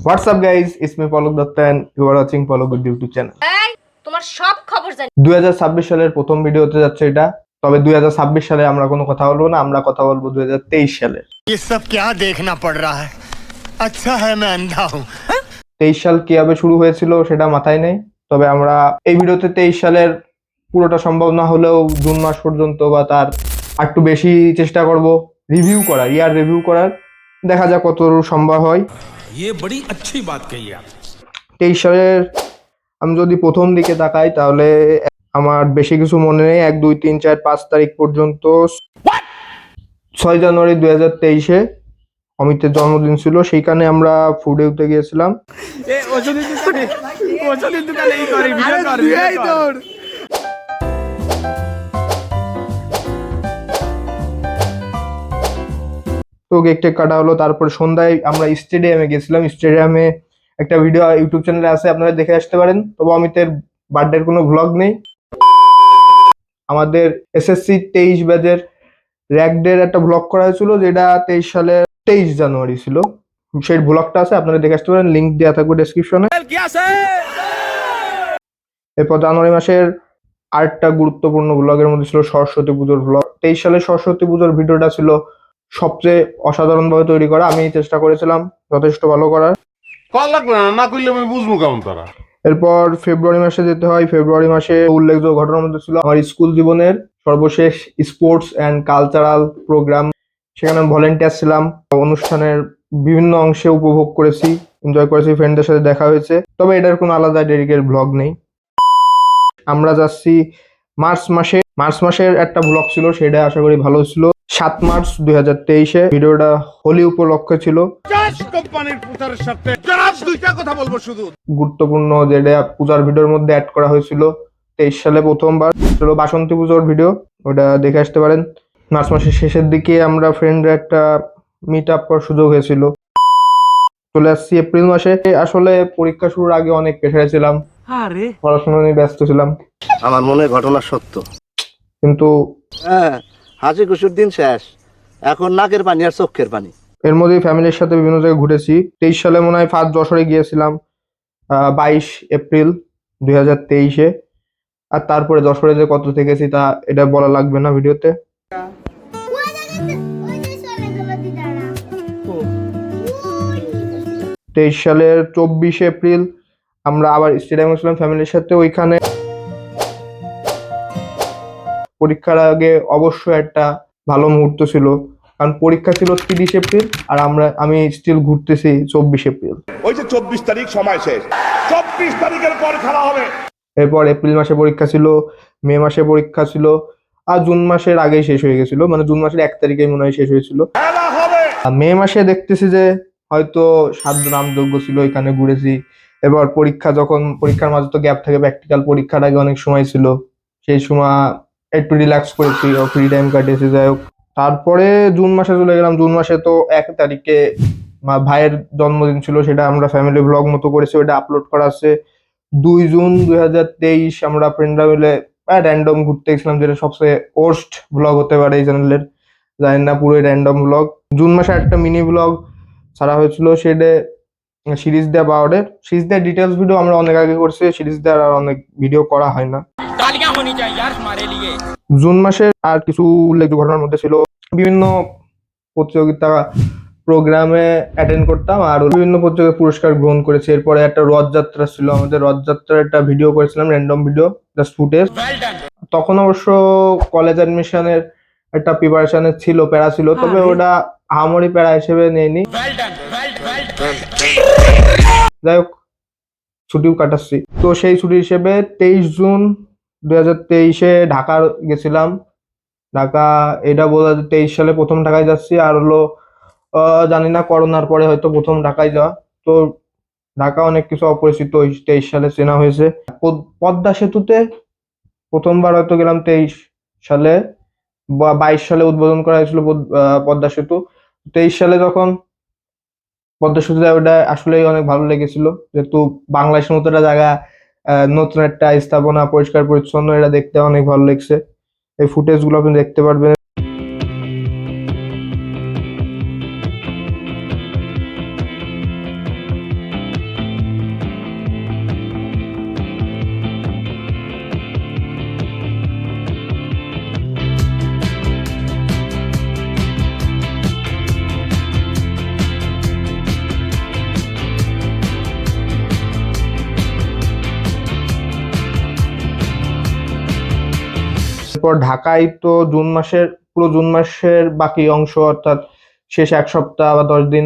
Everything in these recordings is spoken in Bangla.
What's up guys, it's me Palok Datta and you are watching Palok Good YouTube channel. তোমার সব খবর জানি। 2026 সালের প্রথম ভিডিওতে যাচ্ছে এটা। তবে 2026 সালে আমরা কোনো কথা বলবো না, আমরা কথা বলবো 2023 সালে। ये सब क्या देखना पड़ रहा है? अच्छा है मैं अंधा हूँ। 23 সাল কিভাবে শুরু হয়েছিল সেটা মাথায় নেই। তবে আমরা এই ভিডিওতে 23 সালের পুরোটা সম্ভব না হলেও জুন মাস পর্যন্ত বা তার একটু বেশি চেষ্টা করব রিভিউ করার, ইয়ার রিভিউ করার। দেখা যাক কতদূর সম্ভব হয়। ये बड़ी अच्छी बात कही आप। 23 সালের আমি যদি প্রথম দিকে তাকাই তাহলে আমার বেশি কিছু মনে নেই। 1 2 3 4 5 তারিখ পর্যন্ত 6 জানুয়ারি 2023-এ অমিতের জন্মদিন ছিল। সেইখানে আমরা ফুডে উঠে গিয়েছিলাম। তো কেক টেক কাটা হলো, তারপর সন্ধ্যায় আমরা স্টেডিয়ামে গেছিলাম। স্টেডিয়ামে একটা ভিডিও ইউটিউব চ্যানেলে আছে, আপনারা দেখে আসতে পারেন। তবে অমিতের বার্থডের কোনো ভ্লগ নেই। আমাদের এসএসসি 23 ব্যাচের র্যাকডের একটা ভ্লগ করা হয়েছিল, যেটা 23 সালের 23 জানুয়ারি ছিল। সেই ভ্লগটা আছে, আপনারা দেখে আসতে পারেন, লিঙ্ক দেওয়া থাকবে ডেসক্রিপশনে। এরপর জানুয়ারি মাসের আরেকটা গুরুত্বপূর্ণ ভ্লগের মধ্যে ছিল সরস্বতী পুজোর ভ্লগ। 23 সালের সরস্বতী পুজোর ভিডিওটা ছিল সবচেয়ে অসাধারণভাবে তৈরি করা। আমি চেষ্টা করেছিলাম যথেষ্ট ভালো করার। এরপর ফেব্রুয়ারি মাসে যেতে হয়। ফেব্রুয়ারি মাসে উল্লেখযোগ্য ঘটনার মধ্যে ছিল আমার স্কুল জীবনের সর্বশেষ স্পোর্টস অ্যান্ড কালচারাল প্রোগ্রাম। সেখানে ভলেন্টিয়ার ছিলাম, অনুষ্ঠানের বিভিন্ন অংশে উপভোগ করেছি, এনজয় করেছি, ফ্রেন্ডদের সাথে দেখা হয়েছে। তবে এটার কোনো আলাদা ডেডিকেটেড ব্লগ নেই। আমরা যাচ্ছি মার্চ মাসে। মার্চ মাসের একটা ব্লগ ছিল, সেটা আশা করি ভালো ছিল। 7 মার্চ 2023-এ ভিডিওটা হোলি উপলক্ষে ছিল। গুরুত্বপূর্ণ যেটা পূজার ভিডিওর মধ্যে অ্যাড করা হয়েছিল 23 সালে প্রথমবার ছিল বাসন্তী পুজোর ভিডিও, ওটা দেখে আসতে পারেন। মার্চ মাসের শেষের দিকে আমরা ফ্রেন্ডরা একটা মিট আপ করার সুযোগ হয়েছিল। চলে আসছি এপ্রিল মাসে। আসলে পরীক্ষা শুরুর আগে অনেক প্রেসারে ছিলাম, পড়াশোনা নিয়ে ব্যস্ত ছিলাম। আমার মনে ঘটনা সত্য, কিন্তু হাসি খুশির দিন শেষ, এখন নাকের পানি আর চোখের পানি। এর মধ্যে ফ্যামিলির সাথে বিভিন্ন জায়গায় ঘুরেছি। 23 সালে মনে হয় ফার্স্ট যশোরে গিয়েছিলাম 22 এপ্রিল 2023-এ। আর তারপরে যশোরে যে কত থেকেছি তা এটা বলা লাগবে না ভিডিওতে। 23 সালের 24 এপ্রিল আমরা আবার স্টেডিয়ামে ছিলাম ফ্যামিলির সাথে। ওইখানে পরীক্ষার আগে অবশ্যই একটা ভালো মুহূর্ত ছিল, কারণ পরীক্ষা ছিল 30 এপ্রিল আর আমি স্টিল ঘুরতেছি 24 এপ্রিল। ওই যে 24 তারিখ সময় শেষ, 24 তারিখের পর খেলা হবে। এরপর এপ্রিল মাসে পরীক্ষা ছিল, মে মাসে পরীক্ষা ছিল, আর জুন মাসের আগেই শেষ হয়ে গেছিল। মানে জুন মাসের 1 তারিখে মনে হয় শেষ হয়েছিল। মে মাসে দেখতেছি যে হয়তো 7 নামযোগ্য ছিল, এখানে ঘুরেছি। এবার পরীক্ষার মাঝে তো গ্যাপ থাকে, প্র্যাকটিক্যাল পরীক্ষার আগে অনেক সময় ছিল, সেই সময় একটু রিল্যাক্স করেছি, ফ্রি টাইম কাটিয়েছি। যাই হোক, তারপরে জুন মাসে চলে গেলাম। জুন মাসে তো 1 তারিখে ভাইয়ের জন্মদিন ছিল, সেটা আমরা ফ্যামিলি ব্লগ মতো করেছি, ওটা আপলোড করা আছে। 2 জুন 2023 আমরা ফ্রেন্ডরা মিলে র্যান্ডম ঘুরতে গেছিলাম, যেটা সবচেয়ে ওর্স্ট ব্লগ হতে পারে এই চ্যানেলের, জানি না, পুরোই র্যান্ডম ব্লগ। জুন মাসে একটা মিনি ব্লগ ছাড়া হয়েছিল, সেটা সিরিজ দেয়া পাওয়ারের। সিরিজ দেওয়ার ডিটেলস ভিডিও আমরা অনেক আগে করছি, সিরিজ দেওয়ার আর অনেক ভিডিও করা হয় না। জুন মাসের আর কিছু উল্লেখযোগ্য ঘটনার মধ্যে ছিল বিভিন্ন প্রতিযোগিতা প্রোগ্রামে অ্যাটেন্ড করতাম আর বিভিন্ন প্রতিযোগিতায় পুরস্কার গ্রহণ করেছি। এরপরে একটা রথযাত্রা ছিল, আমাদের রথযাত্রার একটা ভিডিও করেছিলাম, র্যান্ডম ভিডিও, জাস্ট ফুটেজ। তখন অবশ্য কলেজ অ্যাডমিশনের একটা প্রিপারেশনের ছিল, প্যারা ছিল, তবে ওটা আহামরি প্যারা হিসেবে নেয়নি। যাই হোক, ছুটিও কাটাচ্ছি। তো সেই ছুটি হিসেবে 23 জুন 2023-এ ঢাকা গেছিলাম। ঢাকা এটা বোঝা যায় 23 সালে প্রথম ঢাকায় যাচ্ছি, আর হলো জানি না করোনার পরে হয়তো প্রথম ঢাকায় যাওয়া। তো ঢাকা অনেক কিছু অপরিচিত 23 সালে চেনা হয়েছে। পদ্মা সেতুতে প্রথমবার হয়তো গেলাম 23 সালে, বা 22 সালে উদ্বোধন করা হয়েছিল পদ্মা সেতু। 23 সালে যখন পদ্মা সেতু যায়, ওটা আসলেই অনেক ভালো লেগেছিল, যেহেতু বাংলাদেশের মতো একটা জায়গা, নতুন একটা স্থাপনা, পরিষ্কার পরিচ্ছন্ন, এটা দেখতে অনেক ভালো লেগেছে। এই ফুটেজ গুলো আপনি দেখতে পারবেন। এরপর ঢাকায় তো পুরো জুন মাসের বাকি অংশ অর্থাৎ শেষ 1 সপ্তাহ বা 10 দিন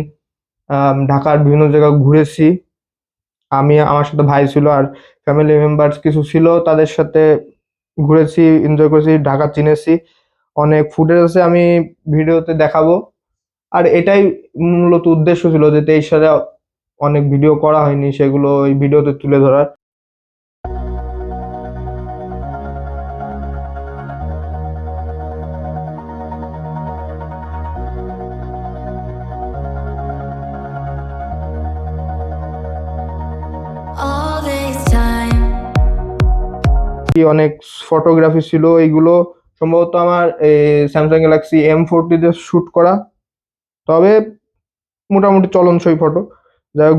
ঢাকার বিভিন্ন জায়গায় ঘুরেছি। আমার সাথে ভাই ছিল আর ফ্যামিলি মেম্বার্স কিছু ছিল, তাদের সাথে ঘুরেছি, এনজয় করেছি, ঢাকা চিনেছি। অনেক ফুটেজ আছে, আমি ভিডিওতে দেখাবো। আর এটাই মূলত উদ্দেশ্য ছিল যে 23 সালে অনেক ভিডিও করা হয়নি, সেগুলো এই ভিডিওতে তুলে ধরার। all this time. অনেক ফটোগ্রাফি ছিল, এইগুলো সম্ভবত আমার স্যামসাং গ্যালাক্সি M40 দিয়ে শুট করা, তবে মোটামুটি চলনসই ফটো। যাই হোক,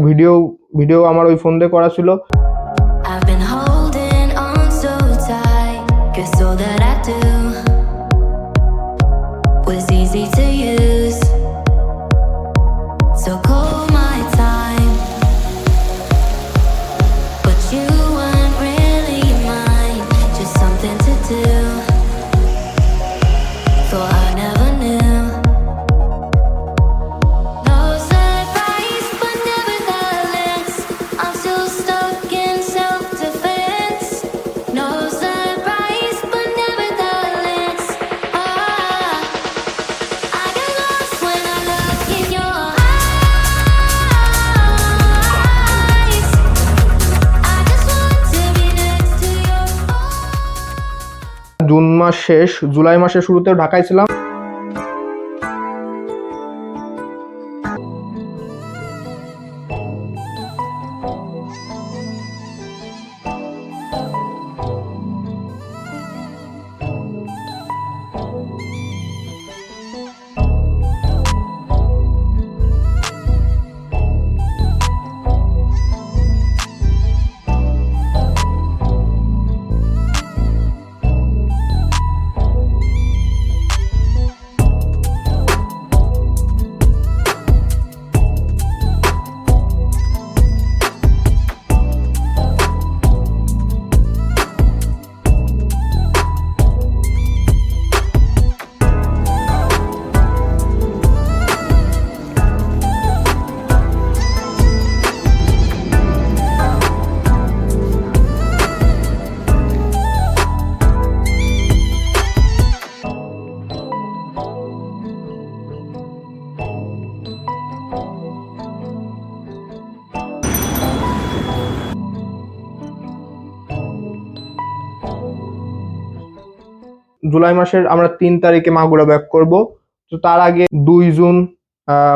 ভিডিও আমার ওই ফোন দিয়ে করা ছিল। I've been holding on so tight, 'cause all that I do was easy to use. So call my time, but you weren't really mine, just something to do. Thought I never knew. No surprise, but nevertheless, I'm still stuck in self-defense. No surprise, but nevertheless, I get lost when I look in your eyes. I just want to be next to your June মাস শেষ, জুলাই মাসের শুরুতেও ঢাকায় ছিলাম। জুলাই মাসের আমরা 3 তারিখে মাগুরা ব্যাক করব। তো তার আগে 2 জুন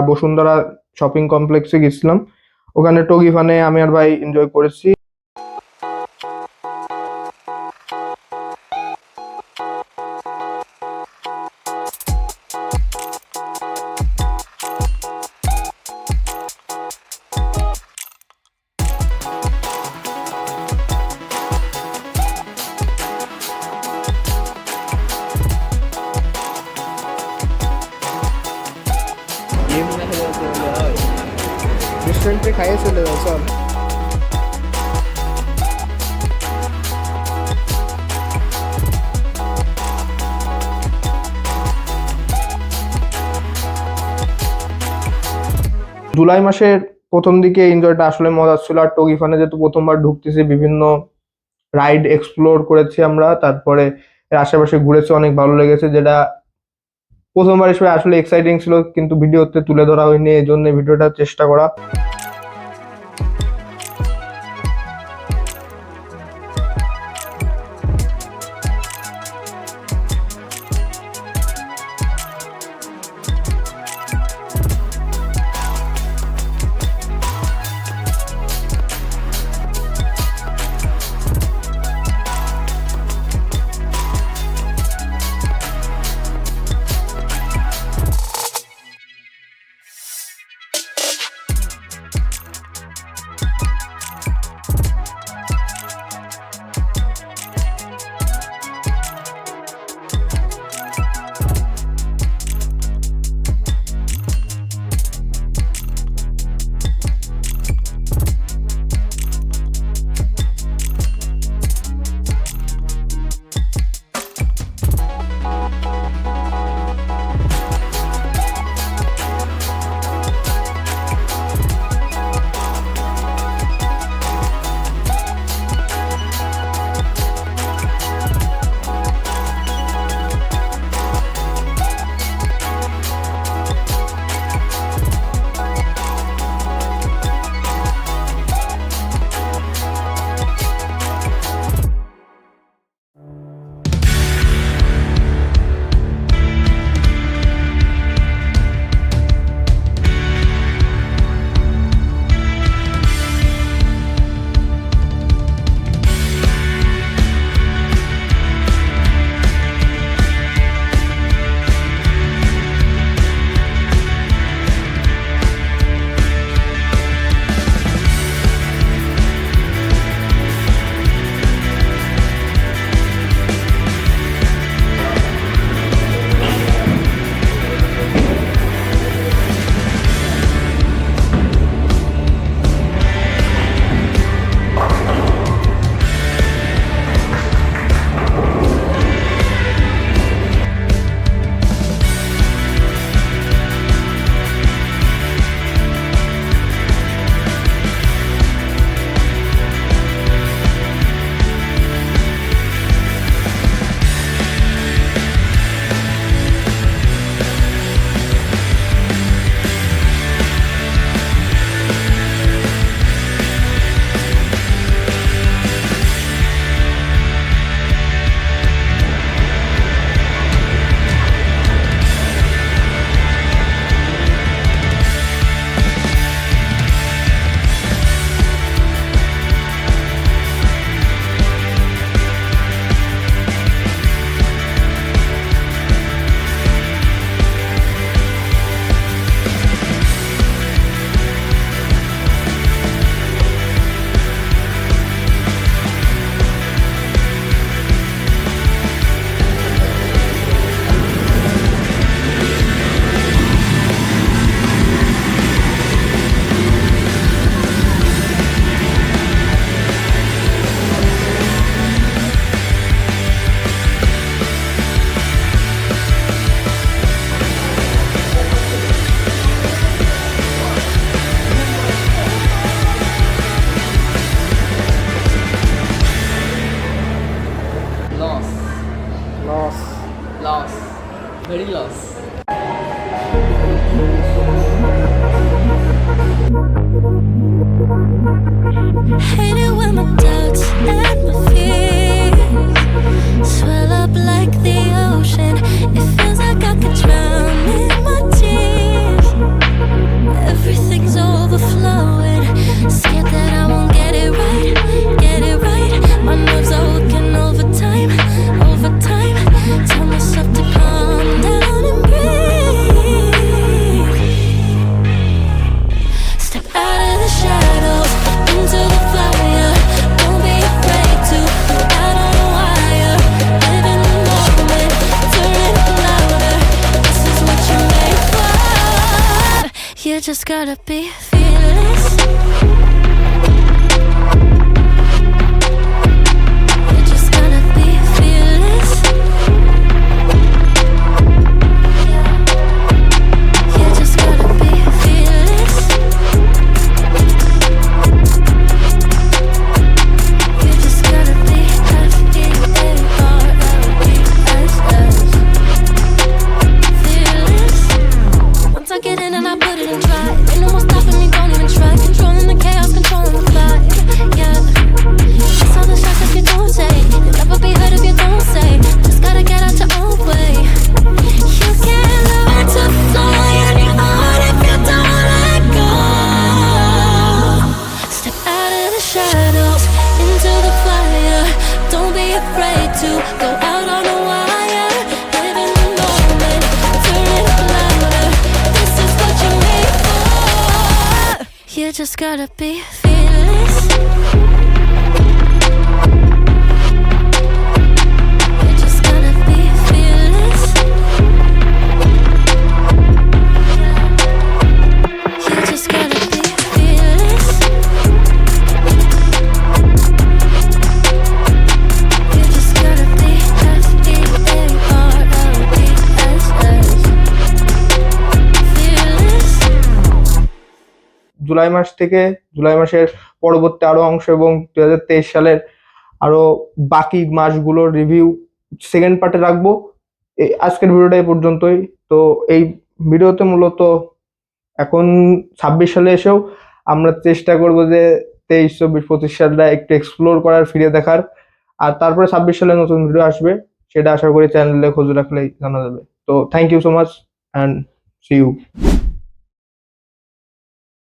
বসুন্ধরা শপিং কমপ্লেক্সে গেছিলাম, ওখানে টগিফানে আমি আর ভাই এনজয় করেছি। রেস্টুরেন্টে খাইয়ে চলে যাও চল। জুলাই মাসের প্রথম দিকে এনজয়টা আসলে মজা ছিল। আর টগিফানে যেহেতু প্রথমবার ঢুকতেছি, বিভিন্ন রাইড এক্সপ্লোর করেছি আমরা, তারপরে এর আশেপাশে ঘুরেছি, অনেক ভালো লেগেছে। যেটা প্রথমবার হিসেবে আসলে এক্সাইটিং ছিল, কিন্তু ভিডিওতে তুলে ধরা হয়নি, এই জন্য ভিডিওটা চেষ্টা করা। Very lost. Hate it when my doubts and my fears swell up like the ocean. It feels like I could drown in my tears. Everything's overflowing. Scared that I won't get it right, get it right. My nerves are working overtime, overtime. Tell myself to calm down and breathe. Step out of the shadows into the fire. Don't be afraid to go out on a wire. Live in the moment, turn it louder. This is what you're made for. You just gotta be fearless. You just gotta be fearless. You just gotta be fearless. You just gotta be F-E-A-R-L-E-S-S. Fearless. Once I get in and I put it in drive, ain't no more stopping me, don't even try. Controlling the chaos, controlling the vibe, yeah. That's all the shots that you don't say. You'll never be heard if you don't say. Just gotta get out your own way. You can't learn to fly on your own if you don't let go. Step out of the shadows into the fire. Don't be afraid to go out on a wire. Live in the moment, turn it louder. This is what you're made for. You just gotta be fearless. You just gotta be fearless. You just gotta be fearless. You just gotta be F-E-A-R-L-E-S-S. Fearless. July মাস থেকে জুলাই মাসের পরবর্তী আরো অংশ এবং 2023 সালের আরো বাকি মাসগুলোর রিভিউ সেকেন্ড পার্টে রাখবো। আজকের ভিডিওটা এই পর্যন্তই। তো এই ভিডিওতে মূলত এখন 26 সালে এসেও আমরা চেষ্টা করব যে 23, 24, 25 সালটা একটু এক্সপ্লোর করার, ফিরে দেখার। আর তারপরে 26 সালে নতুন ভিডিও আসবে, সেটা আশা করি চ্যানেলে খোঁজ রাখলেই জানা যাবে। তো thank you so much and see you.